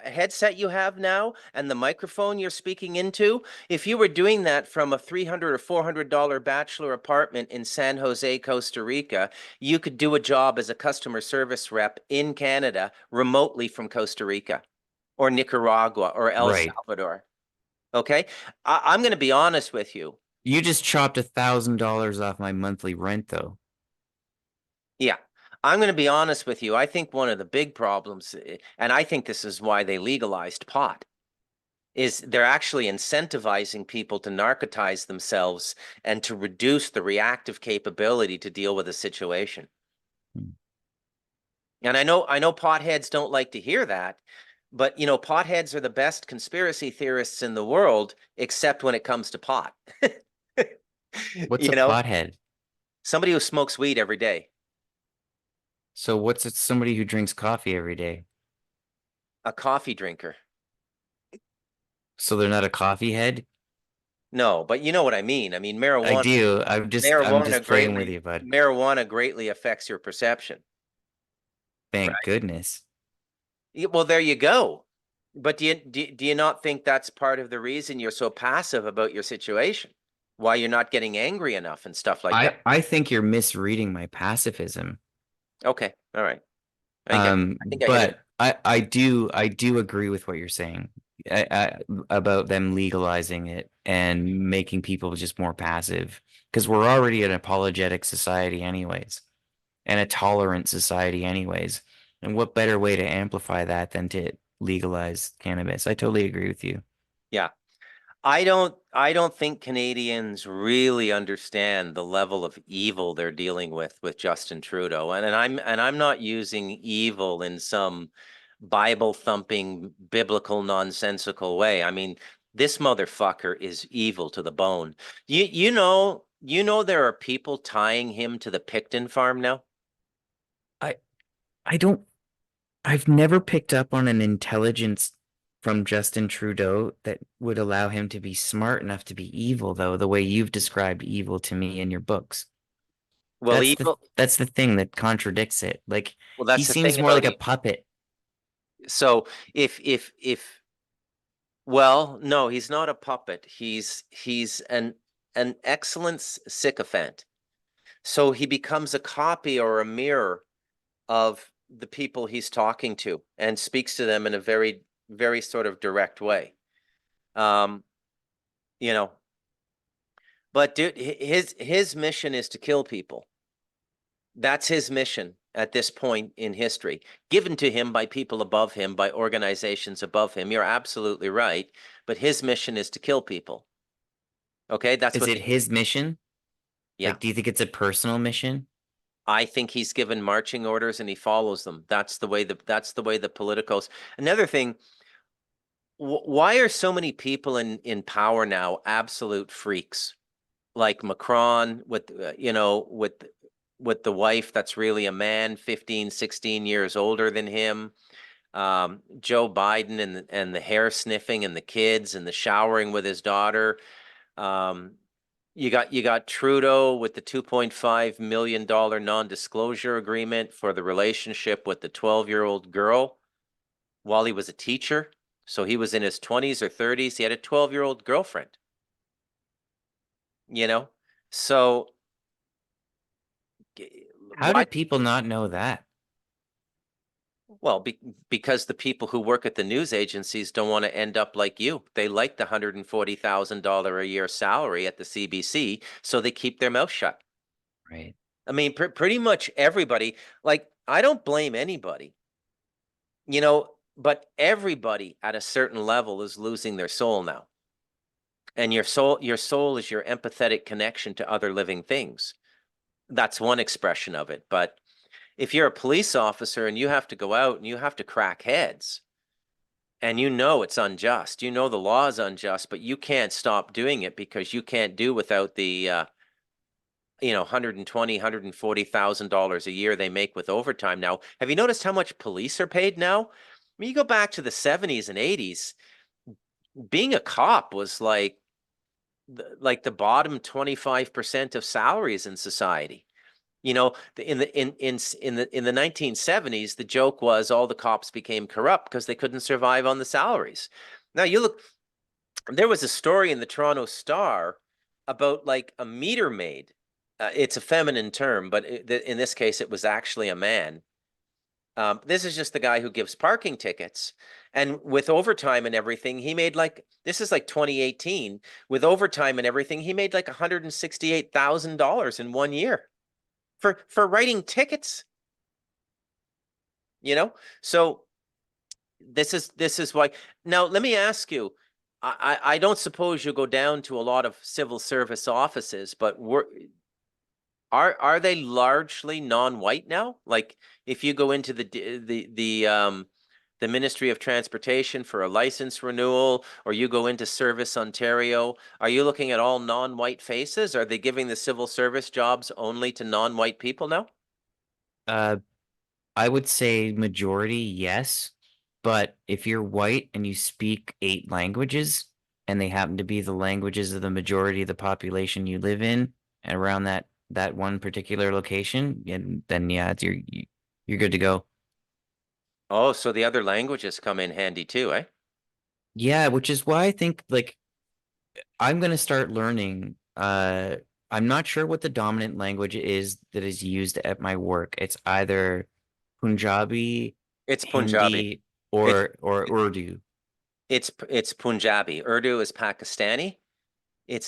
headset you have now and the microphone you're speaking into. If you were doing that from a $300 or $400 bachelor apartment in San Jose, Costa Rica, you could do a job as a customer service rep in Canada remotely from Costa Rica or Nicaragua or El right. Salvador. Okay. I'm going to be honest with you. You just chopped $1,000 off my monthly rent though. Yeah. I'm going to be honest with you. I think one of the big problems, and I think this is why they legalized pot, is they're actually incentivizing people to narcotize themselves and to reduce the reactive capability to deal with a situation. Hmm. And I know potheads don't like to hear that, but potheads are the best conspiracy theorists in the world, except when it comes to pot. What's You a know, pothead? somebody who smokes weed every day. So what's it, somebody who drinks coffee every day? A coffee drinker. So they're not a coffee head? No, but you know what I mean. I mean, I marijuana, do. I'm marijuana just playing with greatly, you, bud. marijuana greatly affects your perception. Thank Right. goodness. Well, there you go. But do you not think that's part of the reason you're so passive about your situation? Why you're not getting angry enough and stuff like that? I think you're misreading my pacifism. Okay, all right. I think I get it. But I do agree with what you're saying about them legalizing it and making people just more passive because we're already an apologetic society anyways and a tolerant society anyways. And what better way to amplify that than to legalize cannabis? I totally agree with you. Yeah. I don't think Canadians really understand the level of evil they're dealing with Justin Trudeau. And I'm not using evil in some Bible thumping biblical nonsensical way. I mean, this motherfucker is evil to the bone. You know there are people tying him to the Picton farm now? I I don't I've never picked up on an intelligence from Justin Trudeau that would allow him to be smart enough to be evil, though, the way you've described evil to me in your books. Well, evil. That's the thing that contradicts it. Like Well, he that's the seems thing more like about a evil. puppet. So if well, no, he's not a puppet. He's an excellent sycophant. So he becomes a copy or a mirror of the people he's talking to and speaks to them in a very, very sort of direct way. Um, you know, but dude, his mission is to kill people. That's his mission at this point in history, given to him by people above him, by organizations above him. You're absolutely right. But his mission is to kill people. Okay, that's Is what it his mission? yeah. Like, do you think it's a personal mission? I think he's given marching orders and he follows them. That's the way the politicos. Another thing, why are so many people in power now absolute freaks? Like Macron with with the wife that's really a man, 15, 16 years older than him. Joe Biden and the hair sniffing and the kids and the showering with his daughter. Um, you got Trudeau with the $2.5 million non-disclosure agreement for the relationship with the 12-year-old girl while he was a teacher. So he was in his 20s or 30s. He had a 12-year-old girlfriend, you know? So How why? did people not know that? Well, because the people who work at the news agencies don't want to end up like you. They like the $140,000 a year salary at the CBC, so they keep their mouth shut. Right. I mean, pretty much everybody, like, I don't blame anybody, but everybody at a certain level is losing their soul now. And your soul is your empathetic connection to other living things. That's one expression of it. But if you're a police officer and you have to go out and you have to crack heads, and you know it's unjust, you know the law is unjust, but you can't stop doing it because you can't do without the 120, $140,000 a year they make with overtime now. Have you noticed how much police are paid now? I mean, you go back to the 70s and 80s, being a cop was like the bottom 25% of salaries in society. In the 1970s, the joke was all the cops became corrupt because they couldn't survive on the salaries. Now you look, there was a story in the Toronto Star about like a meter maid. It's a feminine term, but in this case, it was actually a man. This is just the guy who gives parking tickets. And with overtime and everything, he made like, this is like 2018. With overtime and everything, he made like $168,000 in 1 year for writing tickets, you know? So this is why. Now, let me ask you, I don't suppose you go down to a lot of civil service offices, but are they largely non-white now? Like if you go into the Ministry of Transportation for a license renewal, or you go into Service Ontario, are you looking at all non-white faces? Are they giving the civil service jobs only to non-white people now? Uh, I would say majority, yes. But if you're white and you speak 8 languages and they happen to be the languages of the majority of the population you live in and around that one particular location, and then yeah, you're good to go. Oh, so the other languages come in handy too, eh? Yeah, which is why I think like I'm gonna start learning. I'm not sure what the dominant language is that is used at my work. It's either Punjabi, It's Punjabi. Hindi, It's or Urdu. it's Punjabi. Urdu is Pakistani.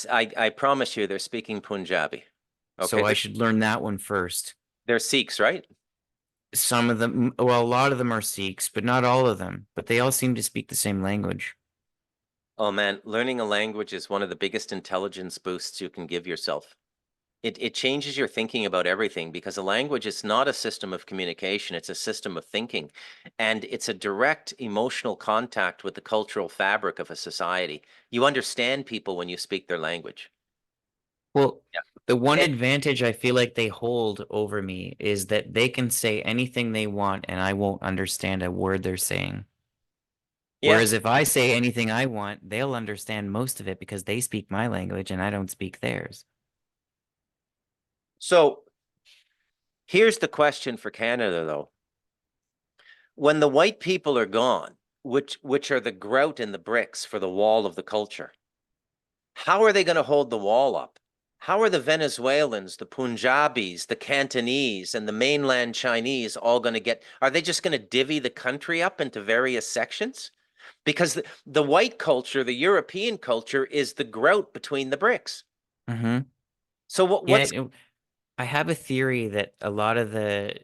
I promise you they're speaking Punjabi. Okay, So I should learn that one first. they're Sikhs, right? Some of them, well, a lot of them are Sikhs, but not all of them. But they all seem to speak the same language. Oh man, learning a language is one of the biggest intelligence boosts you can give yourself. It changes your thinking about everything because a language is not a system of communication, it's a system of thinking. And it's a direct emotional contact with the cultural fabric of a society. You understand people when you speak their language. Well, Yeah. the one And advantage I feel like they hold over me is that they can say anything they want and I won't understand a word they're saying. yeah. Whereas if I say anything I want, they'll understand most of it because they speak my language and I don't speak theirs. So here's the question for Canada though. When the white people are gone, which are the grout and the bricks for the wall of the culture, how are they going to hold the wall up? How are the Venezuelans, the Punjabis, the Cantonese, and the mainland Chinese all going to get? Are they just going to divvy the country up into various sections? Because the white culture, the European culture, is the grout between the bricks. Mm-hmm. So Yeah, what's I have a theory that a lot of the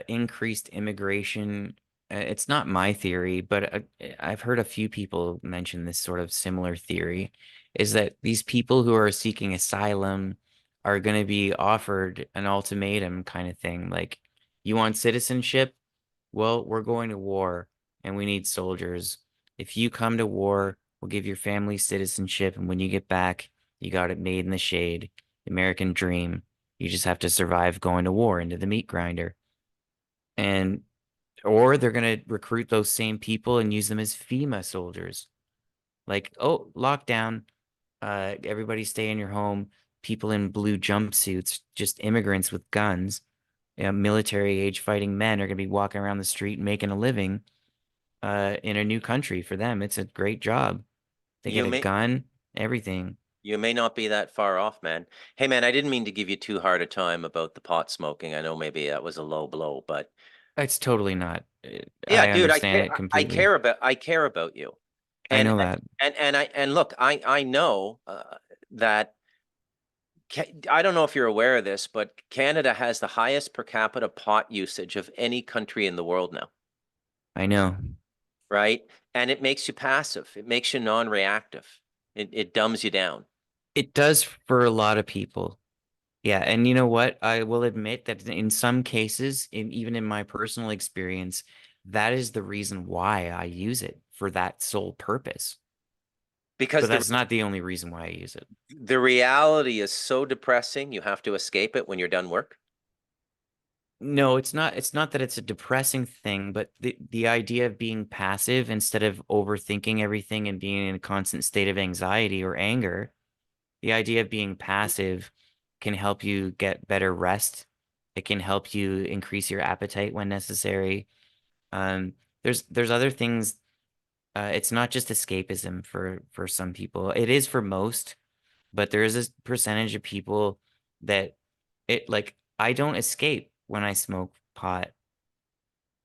increased immigration, it's not my theory, but I've heard a few people mention this sort of similar theory, is that these people who are seeking asylum are going to be offered an ultimatum kind of thing. Like, you want citizenship? Well, we're going to war and we need soldiers. If you come to war, we'll give your family citizenship. And when you get back, you got it made in the shade. American dream. You just have to survive going to war into the meat grinder. And or they're going to recruit those same people and use them as FEMA soldiers. Like, oh, lockdown, everybody stay in your home. People in blue jumpsuits, just immigrants with guns, military age fighting men are going to be walking around the street making a living in a new country for them. It's a great job. They get you a may gun, everything. you may not be that far off, man. Hey, man, I didn't mean to give you too hard a time about the pot smoking. I know maybe that was a low blow, but It's totally not. yeah, I dude, understand it completely. I care about you. I And know that. and look, I know that I don't know if you're aware of this, but Canada has the highest per capita pot usage of any country in the world now, I know. right? And it makes you passive. It makes you non-reactive. It dumbs you down. It does for a lot of people. Yeah, and you know what? I will admit that in some cases, even in my personal experience, that is the reason why I use it for that sole purpose. Because But that's not the only reason why I use it. the reality is so depressing, you have to escape it when you're done work. No, it's not that it's a depressing thing, but the idea of being passive instead of overthinking everything and being in a constant state of anxiety or anger, the idea of being passive can help you get better rest. It can help you increase your appetite when necessary. Um, there's other things. It's not just escapism for some people. It is for most, but there is a percentage of people that it like I don't escape when I smoke pot.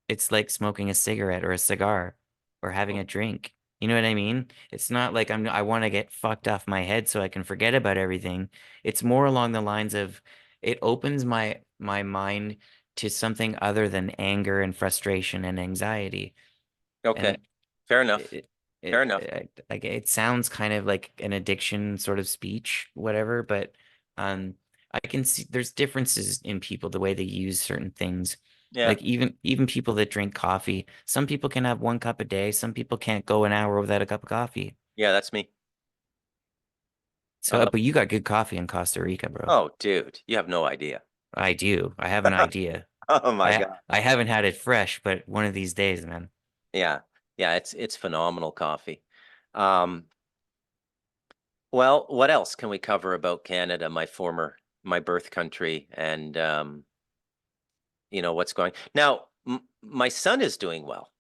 It's like smoking a cigarette or a cigar or having a drink. You know what I mean? It's not like I want to get fucked off my head so I can forget about everything. It's more along the lines of it opens my mind to something other than anger and frustration and anxiety. Okay, And fair enough. it, Fair enough. like it sounds kind of like an addiction sort of speech, whatever, but um I can see there's differences in people the way they use certain things. Yeah, Like even people that drink coffee, some people can have 1 cup a day, some people can't go an hour without a cup of coffee. yeah, that's me. So, but you got good coffee in Costa Rica, bro. Oh, dude, you have no idea. I do. I have an idea. Oh my God. I haven't had it fresh, but one of these days, man. Yeah. Yeah, it's phenomenal coffee. Um, well, what else can we cover about Canada, my birth country, and what's going. Now, my son is doing well,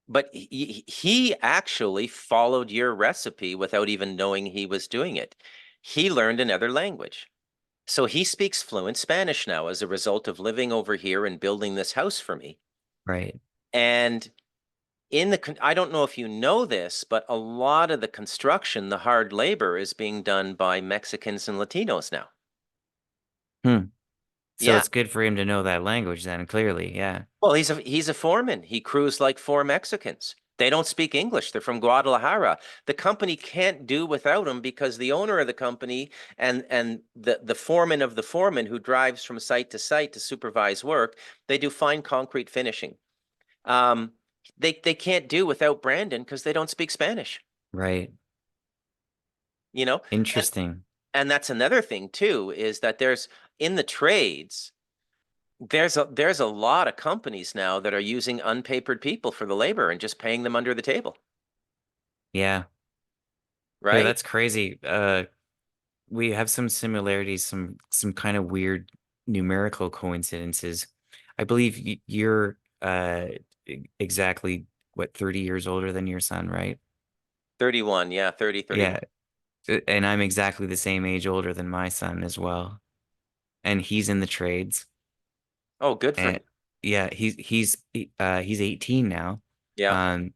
but he actually followed your recipe without even knowing he was doing it. He learned another language. So he speaks fluent Spanish now as a result of living over here and building this house for me. Right. And I don't know if you know this, but a lot of the construction, the hard labor, is being done by Mexicans and Latinos now. Hmm. So Yeah. it's good for him to know that language then, clearly. Yeah. Well, he's a foreman. He crews like four Mexicans. They don't speak English. They're from Guadalajara. The company can't do without him because the owner of the company and the foreman of the foreman who drives from site to supervise work, they do fine concrete finishing. Um, they can't do without Brandon because they don't speak Spanish, Right. you know? And Interesting. and that's another thing too, is that there's in the trades, there's a lot of companies now that are using unpapered people for the labor and just paying them under the table, Yeah. Yeah, right? that's crazy. We have some similarities, some kind of weird numerical coincidences. I believe you're exactly what 30 years older than your son, right? 31, yeah, 30, 31. Yeah. And I'm exactly the same age older than my son as well. And he's in the trades. Oh, good for And him. yeah, he's 18 now. Yeah, Um,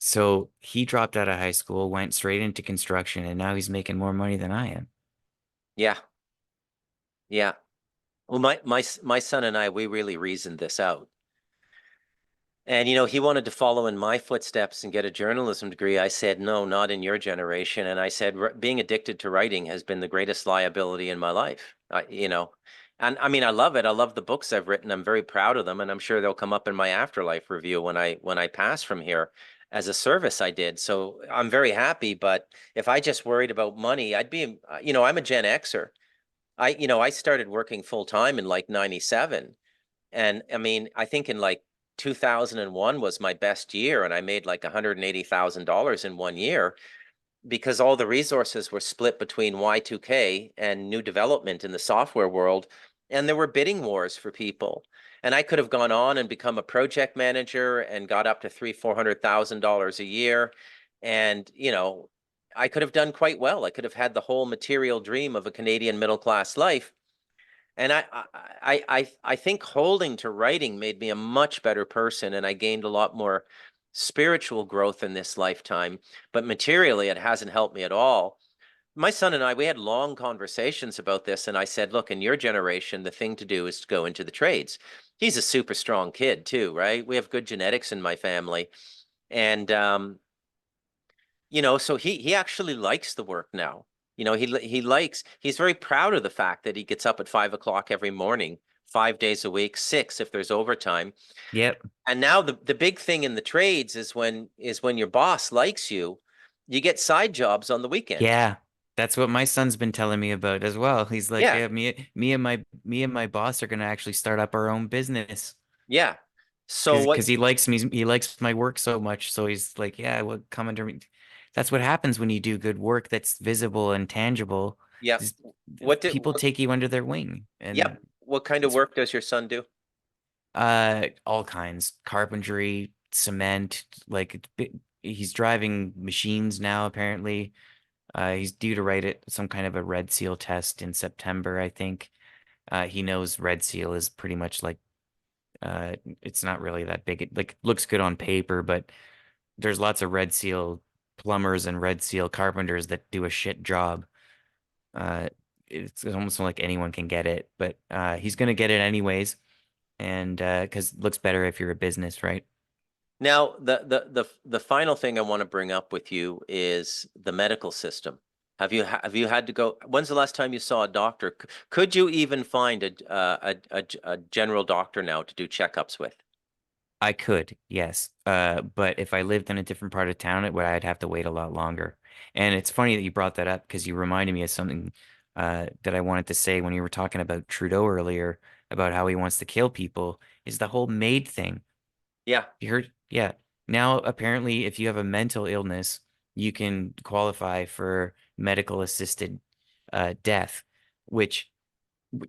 so he dropped out of high school, went straight into construction, and now he's making more money than I am. yeah, yeah. Well, my son and I, we really reasoned this out. And he wanted to follow in my footsteps and get a journalism degree. I said, no, not in your generation. And I said, being addicted to writing has been the greatest liability in my life. And I mean, I love it. I love the books I've written. I'm very proud of them, and I'm sure they'll come up in my afterlife review when I pass from here as a service I did. So I'm very happy. But if I just worried about money, I'd be, I'm a Gen Xer. I started working full time in like 97. And I mean, I think in like 2001 was my best year, and I made like $180,000 in one year because all the resources were split between Y2K and new development in the software world. And there were bidding wars for people. And I could have gone on and become a project manager and got up to $400,000 a year. And, I could have done quite well. I could have had the whole material dream of a Canadian middle class life. And I think holding to writing made me a much better person, and I gained a lot more spiritual growth in this lifetime. But materially, it hasn't helped me at all. My son and I, we had long conversations about this, and I said, look, in your generation, the thing to do is to go into the trades. He's a super strong kid too, right? We have good genetics in my family. And so he actually likes the work now. He's very proud of the fact that he gets up at 5 o'clock every morning, 5 days a week, six if there's overtime. Yep. And now the big thing in the trades is when your boss likes you, you get side jobs on the weekend. Yeah. That's what my son's been telling me about as well. He's like, Yeah, yeah, me and my boss are gonna actually start up our own business. yeah. So Because what? he likes me, he likes my work so much. So he's like, yeah, well, come under me. That's what happens when you do good work that's visible and tangible. Yeah. Is What did? people take you under their wing, Yep. and What kind of it's work does your son do? all kinds, carpentry, cement, like he's driving machines now, apparently. He's due to write it some kind of a Red Seal test in September, I think. He knows Red Seal is pretty much like it's not really that big. It like looks good on paper, but there's lots of Red Seal plumbers and Red Seal carpenters that do a shit job. Uh, it's almost like anyone can get it, but he's gonna get it anyways, and because it looks better if you're a business, right? Now, the final thing I want to bring up with you is the medical system. Have you had to go? When's the last time you saw a doctor? Could you even find a general doctor now to do checkups with? I could, yes. But if I lived in a different part of town, I'd have to wait a lot longer. And it's funny that you brought that up because you reminded me of something that I wanted to say when you were talking about Trudeau earlier about how he wants to kill people is the whole MAID thing. Yeah. You heard? Yeah. Now, apparently, if you have a mental illness, you can qualify for medical assisted death, which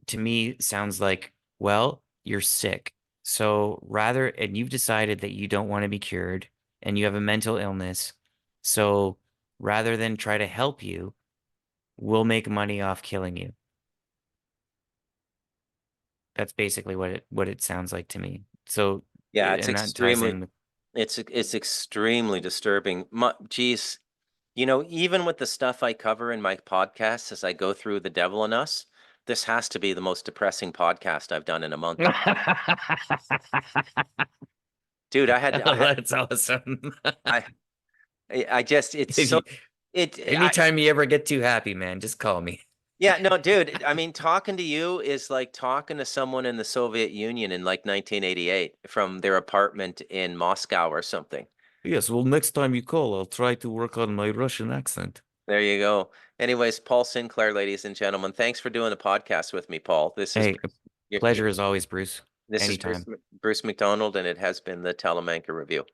to me sounds like, well, you're sick. So rather, and you've decided that you don't want to be cured and you have a mental illness. So rather than try to help you, we'll make money off killing you. That's basically what it sounds like to me. So, Yeah, it's and that ties extremely in with, it's extremely disturbing. Geez, you know, even with the stuff I cover in my podcast as I go through The Devil in Us, this has to be the most depressing podcast I've done in a month. Dude, that's awesome. I I just it's If so you, it I anytime you ever get too happy, man, just call me. yeah, no, dude, I mean talking to you is like talking to someone in the Soviet Union in like 1988 from their apartment in Moscow or something. Yes, well, next time you call, I'll try to work on my Russian accent. There you go. Anyways, Paul Sinclair, ladies and gentlemen, thanks for doing the podcast with me, Paul. Hey, You pleasure as always, Bruce. this is Anytime. Bruce McDonald, and it has been the Talamanca Review.